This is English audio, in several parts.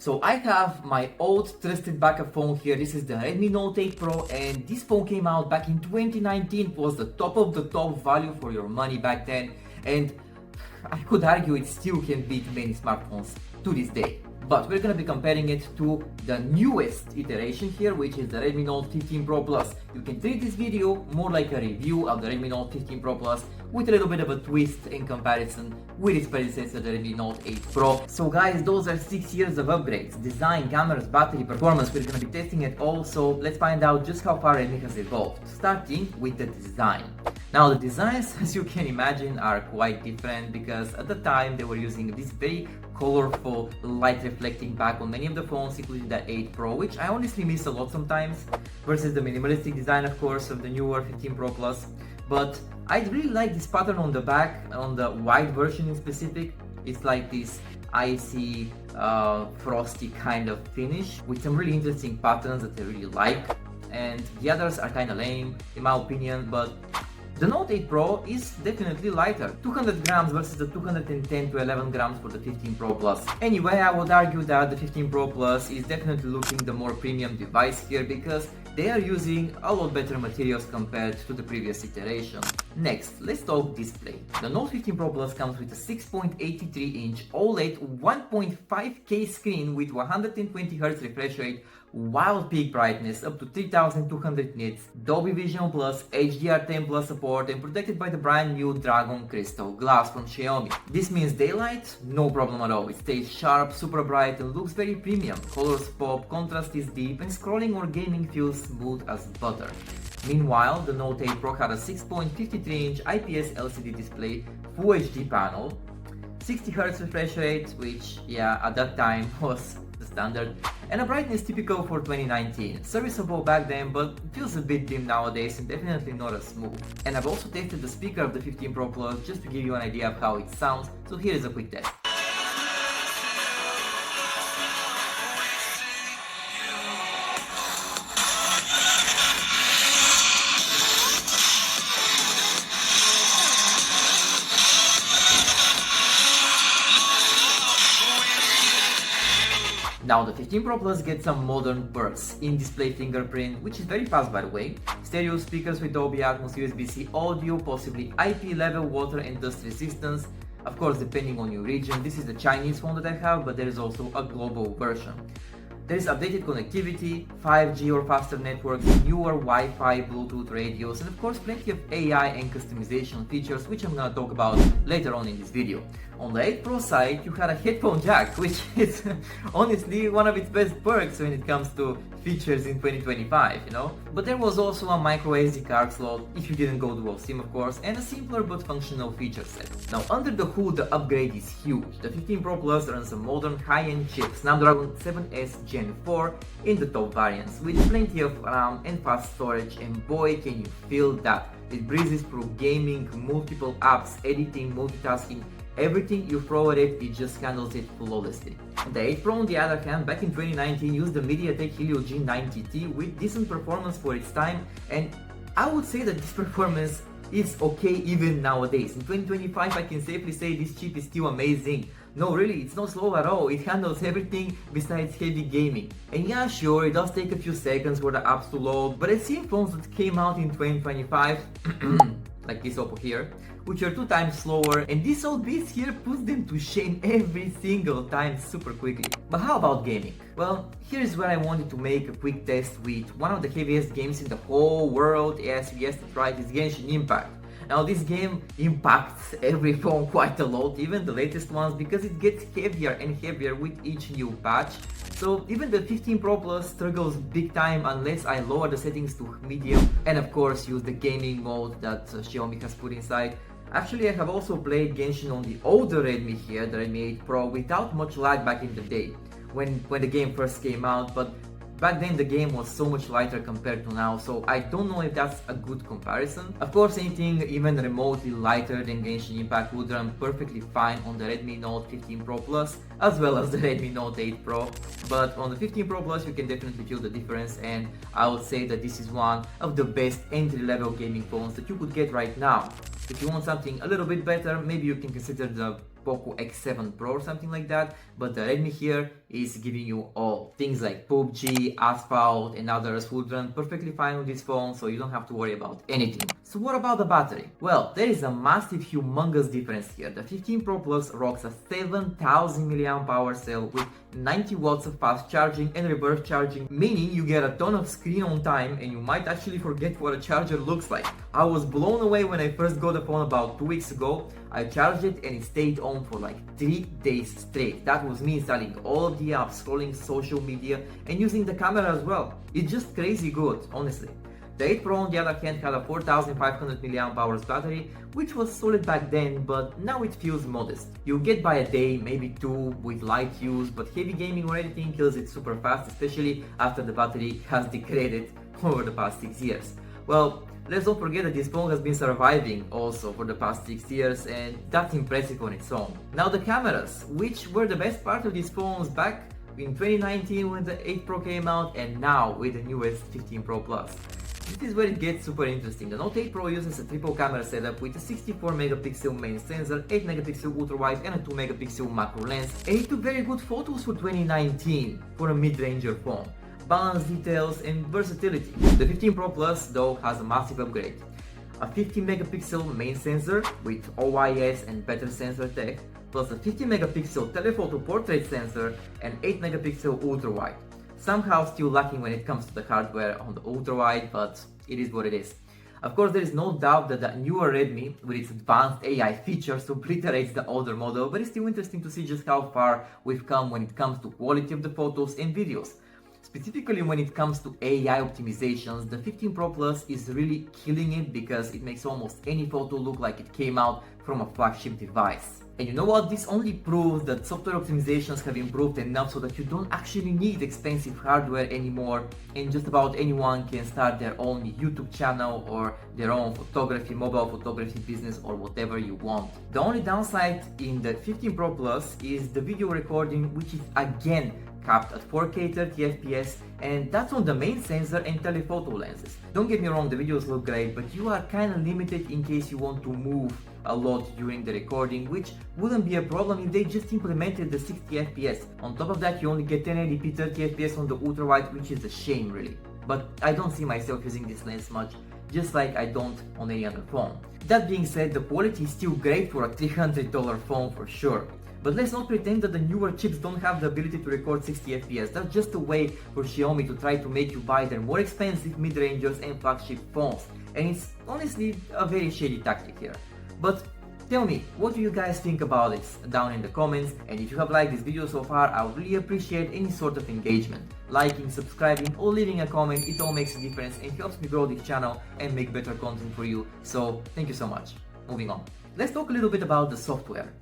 So I have my old trusted backup phone here. This is the Redmi Note 8 Pro, and this phone came out back in 2019. It was the top of the top value for your money back then, and I could argue it still can beat many smartphones to this day. But we're gonna be comparing it to the newest iteration here, which is the Redmi Note 15 Pro Plus. You can treat this video more like a review of the Redmi Note 15 Pro Plus with a little bit of a twist in comparison with its predecessor, the Redmi Note 8 Pro. So guys, those are 6 years of upgrades, design, cameras, battery, performance. We're gonna be testing it all, so let's find out just how far Redmi has evolved, starting with the design. Now the designs, as you can imagine, are quite different because at the time they were using this very colorful light reflecting back on many of the phones, including the 8 Pro, which I honestly miss a lot sometimes, versus the minimalistic design of course of the newer 15 Pro Plus. But I really like this pattern on the back, on the white version in specific. It's like this icy, frosty kind of finish with some really interesting patterns that I really like, and the others are kind of lame in my opinion, but the Note 8 Pro is definitely lighter, 200 grams versus the 210 to 11 grams for the 15 Pro Plus. Anyway, I would argue that the 15 Pro Plus is definitely looking the more premium device here because they are using a lot better materials compared to the previous iteration. Next, let's talk display. The Note 15 Pro Plus comes with a 6.83-inch OLED 1.5K screen with 120Hz refresh rate, wild peak brightness up to 3200 nits, Dolby Vision Plus, HDR10 Plus support, and protected by the brand new Dragon Crystal glass from Xiaomi. This means daylight, no problem at all. It stays sharp, super bright, and looks very premium. Colors pop, contrast is deep, and scrolling or gaming feels smooth as butter. Meanwhile, the Note 8 Pro had a 6.53-inch IPS LCD display, Full HD panel, 60Hz refresh rate, which, yeah, at that time was the standard, and a brightness typical for 2019. Serviceable back then, but feels a bit dim nowadays and definitely not as smooth. And I've also tested the speaker of the 15 Pro Plus just to give you an idea of how it sounds, so here is a quick test. Now the 15 Pro Plus gets some modern perks, in-display fingerprint, which is very fast by the way, stereo speakers with Dolby Atmos USB-C audio, possibly IP level water and dust resistance, of course depending on your region. This is the Chinese phone that I have, but there is also a global version. There is updated connectivity, 5G or faster networks, newer Wi-Fi, Bluetooth radios, and of course plenty of AI and customization features, which I'm gonna talk about later on in this video. On the 8 Pro side, you had a headphone jack, which is honestly one of its best perks when it comes to features in 2025, you know? But there was also a micro SD card slot, if you didn't go dual SIM of course, and a simpler but functional feature set. Now under the hood, the upgrade is huge. The 15 Pro Plus runs a modern high-end chip, Snapdragon 7S Gen 4 in the top variants, with plenty of RAM and fast storage, and boy can you feel that. It breezes through gaming, multiple apps, editing, multitasking. Everything you throw at it, it just handles it flawlessly. The 8 Pro on the other hand, back in 2019 used the MediaTek Helio G90T with decent performance for its time, and I would say that this performance is okay even nowadays. In 2025 I can safely say this chip is still amazing. No really, it's not slow at all, it handles everything besides heavy gaming. And yeah sure, it does take a few seconds for the apps to load, but I've seen phones that came out in 2025 like this Oppo here, which are 2 times slower, and this old beast here puts them to shame every single time super quickly. But how about gaming? Well, here's where I wanted to make a quick test with one of the heaviest games in the whole world. Yes, you guessed it right, it's Genshin Impact. Now this game impacts every phone quite a lot, even the latest ones, because it gets heavier and heavier with each new patch. So even the 15 Pro Plus struggles big time unless I lower the settings to medium and of course use the gaming mode that Xiaomi has put inside. Actually, I have also played Genshin on the older Redmi here, the Redmi 8 Pro, without much lag back in the day, when the game first came out, but back then the game was so much lighter compared to now, so I don't know if that's a good comparison. Of course, anything even remotely lighter than Genshin Impact would run perfectly fine on the Redmi Note 15 Pro Plus, as well as the Redmi Note 8 Pro, but on the 15 Pro Plus you can definitely feel the difference, and I would say that this is one of the best entry-level gaming phones that you could get right now. If you want something a little bit better, maybe you can consider the Poco X7 Pro or something like that, but the Redmi here is giving you all things like PUBG, Asphalt and others would run perfectly fine on this phone, so you don't have to worry about anything. So what about the battery? Well, there is a massive, humongous difference here. The 15 Pro Plus rocks a 7000 mAh cell with 90 watts of fast charging and reverse charging, meaning you get a ton of screen on time and you might actually forget what a charger looks like. I was blown away when I first got the phone about 2 weeks ago. I charged it and it stayed on for like 3 days straight. That was me installing all of the apps, scrolling social media and using the camera as well. It's just crazy good, honestly. The 8 Pro on the other hand had a 4500 mAh battery, which was solid back then, but now it feels modest. You get by a day, maybe two, with light use, but heavy gaming or editing kills it super fast, especially after the battery has degraded over the past 6 years. Well, let's not forget that this phone has been surviving also for the past 6 years, and that's impressive on its own. Now the cameras, which were the best part of these phones back in 2019 when the 8 Pro came out, and now with the newest 15 Pro Plus. This is where it gets super interesting. The Note 8 Pro uses a triple camera setup with a 64 megapixel main sensor, 8 megapixel ultra wide and a 2 megapixel macro lens, and it took very good photos for 2019 for a mid-ranger phone. Balance, details and versatility. The 15 Pro Plus though has a massive upgrade. A 50 megapixel main sensor with OIS and better sensor tech, plus a 50 megapixel telephoto portrait sensor and 8 megapixel ultra wide. Somehow still lacking when it comes to the hardware on the ultra wide, but it is what it is. Of course, there is no doubt that the newer Redmi with its advanced AI features obliterates the older model, but it's still interesting to see just how far we've come when it comes to quality of the photos and videos. Specifically when it comes to AI optimizations, the 15 Pro Plus is really killing it because it makes almost any photo look like it came out from a flagship device. And you know what? This only proves that software optimizations have improved enough so that you don't actually need expensive hardware anymore, and just about anyone can start their own YouTube channel or their own photography, mobile photography business or whatever you want. The only downside in the 15 Pro Plus is the video recording, which is again capped at 4K 30 FPS, and that's on the main sensor and telephoto lenses. Don't get me wrong, the videos look great, but you are kinda limited in case you want to move a lot during the recording, which wouldn't be a problem if they just implemented the 60 FPS. On top of that, you only get 1080p 30 FPS on the ultra wide, which is a shame really. But I don't see myself using this lens much, just like I don't on any other phone. That being said, the quality is still great for a $300 phone for sure. But let's not pretend that the newer chips don't have the ability to record 60 FPS. That's just a way for Xiaomi to try to make you buy their more expensive mid-rangers and flagship phones. And it's honestly a very shady tactic here. But tell me, what do you guys think about this down in the comments? And if you have liked this video so far, I would really appreciate any sort of engagement. Liking, subscribing or leaving a comment, it all makes a difference and helps me grow this channel and make better content for you. So thank you so much. Moving on. Let's talk a little bit about the software.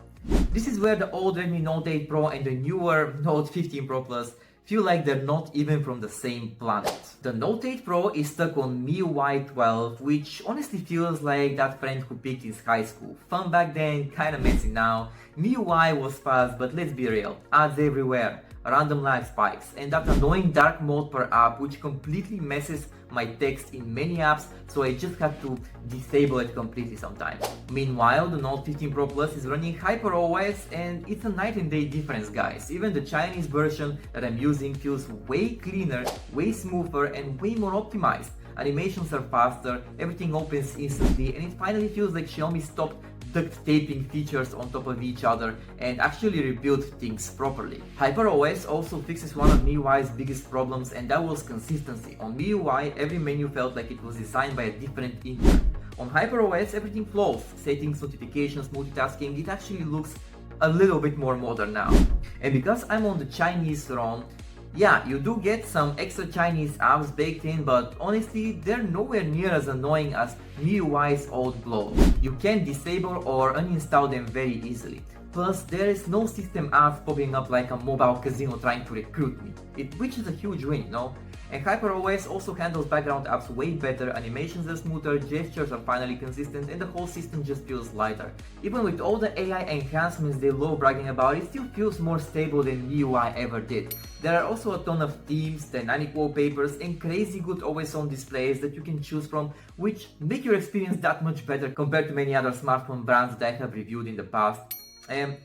This is where the old Redmi Note 8 Pro and the newer Note 15 Pro Plus feel like they're not even from the same planet. The Note 8 Pro is stuck on MIUI 12, which honestly feels like that friend who peaked in high school. Fun back then, kinda messy now. MIUI was fast, but let's be real, ads everywhere, random lag spikes, and that annoying dark mode per app which completely messes my text in many apps, so I just had to disable it completely sometimes. Meanwhile, the Note 15 Pro Plus is running HyperOS and it's a night and day difference, guys. Even the Chinese version that I'm using feels way cleaner, way smoother and way more optimized. Animations are faster, everything opens instantly, and it finally feels like Xiaomi stopped duct taping features on top of each other and actually rebuilt things properly. HyperOS also fixes one of MIUI's biggest problems, and that was consistency. On MIUI, every menu felt like it was designed by a different intern. On HyperOS, everything flows. Settings, notifications, multitasking, it actually looks a little bit more modern now. And because I'm on the Chinese ROM, yeah, you do get some extra Chinese apps baked in, but honestly, they're nowhere near as annoying as MIUI's old glow. You can disable or uninstall them very easily. Plus, there is no system ads popping up like a mobile casino trying to recruit me, which is a huge win, no? And HyperOS also handles background apps way better, animations are smoother, gestures are finally consistent, and the whole system just feels lighter. Even with all the AI enhancements they love bragging about, it still feels more stable than MIUI ever did. There are also a ton of themes, dynamic wallpapers, and crazy good always-on displays that you can choose from, which make your experience that much better compared to many other smartphone brands that I have reviewed in the past.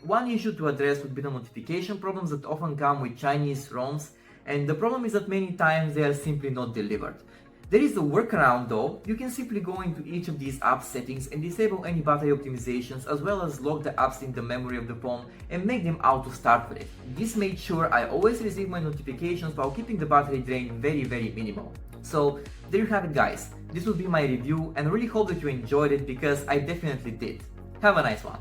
One issue to address would be the notification problems that often come with Chinese ROMs, and the problem is that many times they are simply not delivered. There is a workaround though. You can simply go into each of these app settings and disable any battery optimizations, as well as lock the apps in the memory of the phone and make them auto start with it. This made sure I always receive my notifications while keeping the battery drain very minimal. So there you have it guys. This will be my review and I really hope that you enjoyed it because I definitely did. Have a nice one.